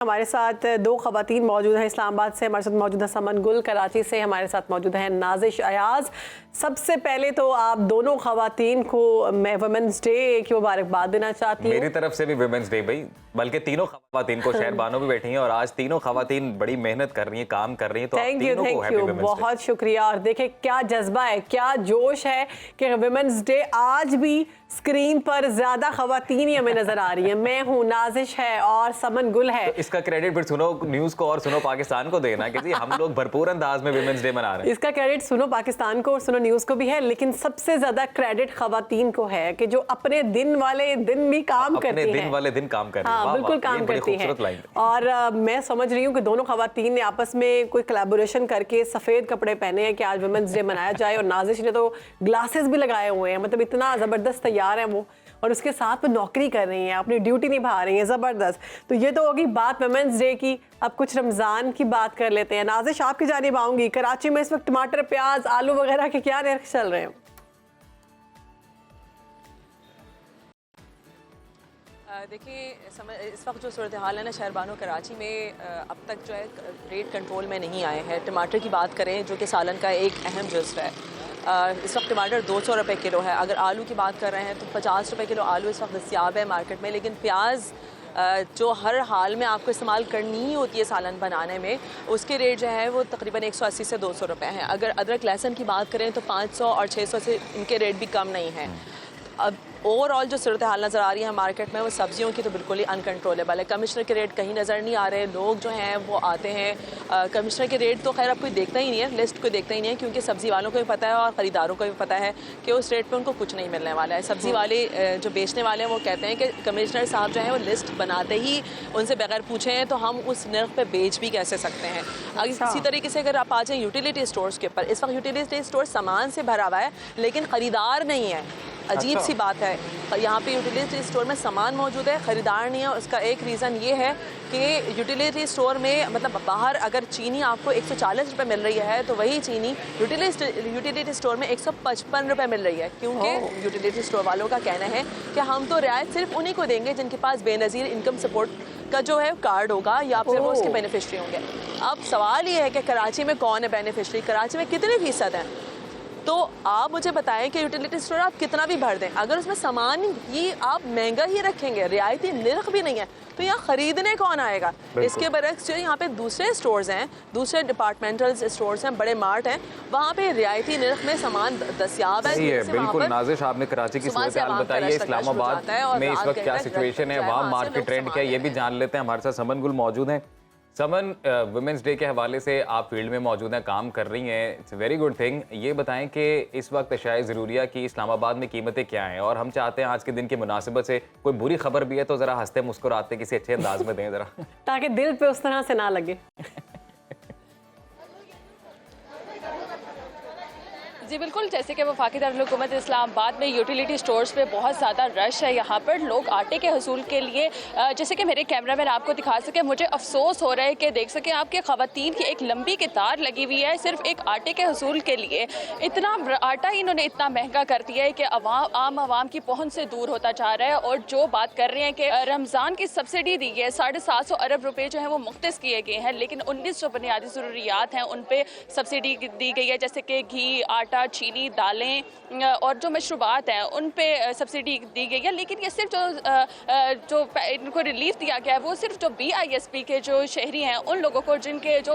हमारे साथ दो खवातीन मौजूद हैं इस्लामाबाद से। हमारे साथ मौजूद है समन गुल, कराची से हमारे साथ मौजूद हैं नाजिश अयाज। सबसे पहले तो आप दोनों खवातीन को मैं वुमेन्स डे की मुबारकबाद देना चाहती हूँ। मेरी तरफ से भी वुमेन्स डे भाई, बल्कि तीनों खवातीन को, शहर बानो भी बैठी हैं और आज तीनों खवातीन बड़ी मेहनत कर रही हैं, काम कर रही हैं, तो थैंक यू बहुत शुक्रिया। और देखें क्या जज्बा है, क्या जोश है कि वुमेन्स डे आज भी स्क्रीन पर ज्यादा खवातीन ही हमें नजर आ रही है। मैं हूँ, नाजिश है और समन गुल है। तो इसका क्रेडिट फिर सुनो न्यूज को और सुनो पाकिस्तान को देना कि हम लोग भरपूर अंदाज में वुमेन्स डे मना रहे हैं। इसका क्रेडिट सुनो पाकिस्तान को और सुनो न्यूज को भी है, लेकिन सबसे ज्यादा क्रेडिट खवातीन को है कि जो अपने दिन वाले दिन भी काम करती हैं। अपने दिन वाले दिन काम कर रही हैं। हाँ, बिल्कुल काम करती हैं। और मैं समझ रही हूँ कि दोनों खवातीन ने आपस में कोई कोलैबोरेशन करके सफेद कपड़े पहने हैं कि आज वुमेन्स डे मनाया जाए। और नाजिश ने तो ग्लासेस भी लगाए हुए हैं, मतलब इतना जबरदस्त तैयार है वो, और उसके साथ वो नौकरी कर रही हैं, अपनी ड्यूटी निभा रही हैं, ज़बरदस्त। तो ये तो होगी बात वुमेन्स डे की। अब कुछ रमज़ान की बात कर लेते हैं। नाजिश, आपकी जानिब आऊँगी। कराची में इस वक्त टमाटर, प्याज, आलू वगैरह के क्या रेट चल रहे हैं? देखिए, इस वक्त जो सूरत हाल है ना शहर बानो कराची में, अब तक जो है रेट कंट्रोल में नहीं आए हैं। टमाटर की बात करें जो कि सालन का एक अहम जुज़्व है, इस वक्त टमाटर 200 रुपये किलो है। अगर आलू की बात कर रहे हैं तो 50 रुपये किलो आलू इस वक्त दस्तियाब है मार्केट में। लेकिन प्याज जो हर हाल में आपको इस्तेमाल करनी ही होती है सालन बनाने में, उसके रेट जो है वो तकरीबन 180 से 200 रुपये हैं। अगर अदरक लहसुन की बात करें तो 500 और 600 से इनके रेट भी कम नहीं हैं। अब ओवरऑल जो सूरत हाल नज़र आ रही है मार्केट में, वो सब्जियों की तो बिल्कुल ही अनकंट्रोलेबल है। कमिश्नर के रेट कहीं नज़र नहीं आ रहे। लोग जो हैं वो आते हैं, कमिश्नर के रेट तो खैर अब कोई देखता ही नहीं है, लिस्ट कोई देखता ही नहीं है, क्योंकि सब्ज़ी वालों को भी पता है और ख़रीदारों को भी पता है कि उस रेट पे उनको कुछ नहीं मिलने वाला है। सब्ज़ी वाले जो बेचने वाले हैं वो कहते हैं कि कमिश्नर साहब जो हैं वो लिस्ट बनाते ही उनसे बगैर पूछे हैं तो हम उस नर्ख पर बेच भी कैसे सकते हैं। इसी तरीके से अगर आप आ जाएँ यूटिलिटी स्टोर्स के ऊपर, इस वक्त यूटिलिटी स्टोर सामान से भरा हुआ है लेकिन ख़रीदार नहीं है। अजीब सी बात है, यहाँ पे यूटिलिटी स्टोर में सामान मौजूद है, ख़रीदार नहीं है। उसका एक रीज़न ये है कि यूटिलिटी स्टोर में, मतलब बाहर अगर चीनी आपको 140 रुपये मिल रही है तो वही चीनी यूटिलिटी स्टोर में 155 रुपये मिल रही है, क्योंकि यूटिलिटी स्टोर वालों का कहना है कि हम तो रियायत सिर्फ उन्हीं को देंगे जिनके पास बेनज़ीर इनकम सपोर्ट का जो है कार्ड होगा या फिर वो उसके बेनिफिशरी होंगे। अब सवाल ये है कि कराची में कौन है बेनिफिशरी, कराची में कितने फ़ीसद हैं? तो आप मुझे बताएं कि यूटिलिटी स्टोर आप कितना भी भर दें, अगर उसमें सामान ही आप महंगा ही रखेंगे, रियायती निर्ख भी नहीं है, तो यहाँ ख़रीदने कौन आएगा? इसके बरक्स जो यहाँ पे दूसरे स्टोर्स हैं, दूसरे डिपार्टमेंटल स्टोर्स हैं, बड़े मार्ट हैं, वहाँ पे रियायती निर्ख में सामान दस्तियाब है। बिल्कुल नाजिश, आपने कराची की सूरत हाल बताई है। इस्लामाबाद में इस वक्त क्या सिचुएशन है, वहाँ मार्केट ट्रेंड क्या है, ये भी जान लेते हैं। हमारे साथ समन गुल मौजूद हैं। समन, वुमेन्स डे के हवाले से आप फील्ड में मौजूद हैं, काम कर रही हैं, इट्स वेरी गुड थिंग। ये बताएं कि इस वक्त अशाए ज़रूरिया की इस्लामाबाद में कीमतें क्या हैं, और हम चाहते हैं आज के दिन की मुनासिबत से कोई बुरी खबर भी है तो ज़रा हंसते मुस्कुराते किसी अच्छे अंदाज में दें ज़रा, ताकि दिल पे उस तरह से ना लगे। जी बिल्कुल, जैसे कि वफाकी दारुल-हुकूमत इस्लामाबाद में यूटिलिटी स्टोर्स पे बहुत ज़्यादा रश है। यहाँ पर लोग आटे के हसूल के लिए, जैसे कि मेरे कैमरामैन आपको दिखा सके, मुझे अफसोस हो रहा है कि देख सकें आपके ख़वातीन की एक लंबी कतार लगी हुई है सिर्फ एक आटे के हसूल के लिए। इतना आटा इन्होंने इतना महंगा कर दिया है कि आम आवाम की पहुँच से दूर होता जा रहा है। और जो बात कर रहे हैं कि रमज़ान की सब्सिडी दी गई है, 750 अरब रुपये जो है वो मुख्तस किए गए हैं, लेकिन 19 जो बुनियादी ज़रूरियात हैं उन पर सब्सिडी दी गई है, जैसे कि घी, आटा, चीनी, दालें और जो मशरूबात हैं उन पे सब्सिडी दी गई है। लेकिन ये सिर्फ जो इनको रिलीफ दिया गया है वो सिर्फ जो BISP के जो शहरी हैं उन लोगों को, जिनके जो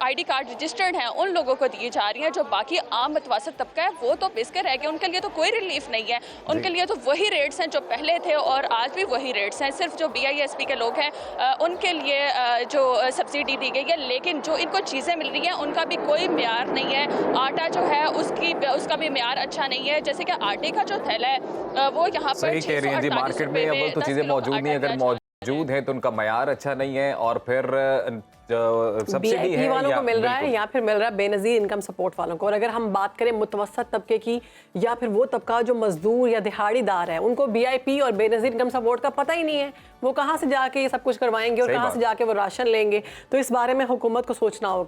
ID कार्ड रजिस्टर्ड हैं उन लोगों को दी जा रही हैं। जो बाकी आम मतवसत तबका है वो तो पिस के रह गया, उनके लिए तो कोई रिलीफ नहीं है। उनके लिए तो वही रेट्स हैं जो पहले थे और आज भी वही रेट्स हैं। सिर्फ जो BISP के लोग हैं उनके लिए जो सब्सिडी दी गई है, लेकिन जो इनको चीज़ें मिल रही हैं उनका भी कोई म्यार नहीं है। आटा जो है उसका भी म्यार अच्छा नहीं है। जैसे कि आटे का जो थैला है वो यहाँ पर सही कह रही हैं जी, मार्केट में अव्वल तो चीजें मौजूद नहीं है, अगर मौजूद है तो उनका म्यार अच्छा नहीं है, और फिर सब्सिडी है वालों को मिल रहा है या फिर मिल रहा है बेनज़ीर इनकम सपोर्ट वालों को। और अगर हम बात करें मुतवसत तबके की या फिर वो तबका जो मजदूर या दिहाड़ीदार है, उनको BIP और बेनज़ीर इनकम सपोर्ट का पता ही नहीं है, वो कहाँ से जाके ये सब कुछ करवाएंगे और कहाँ से जाके वो राशन लेंगे। तो इस बारे में हुकूमत को सोचना होगा।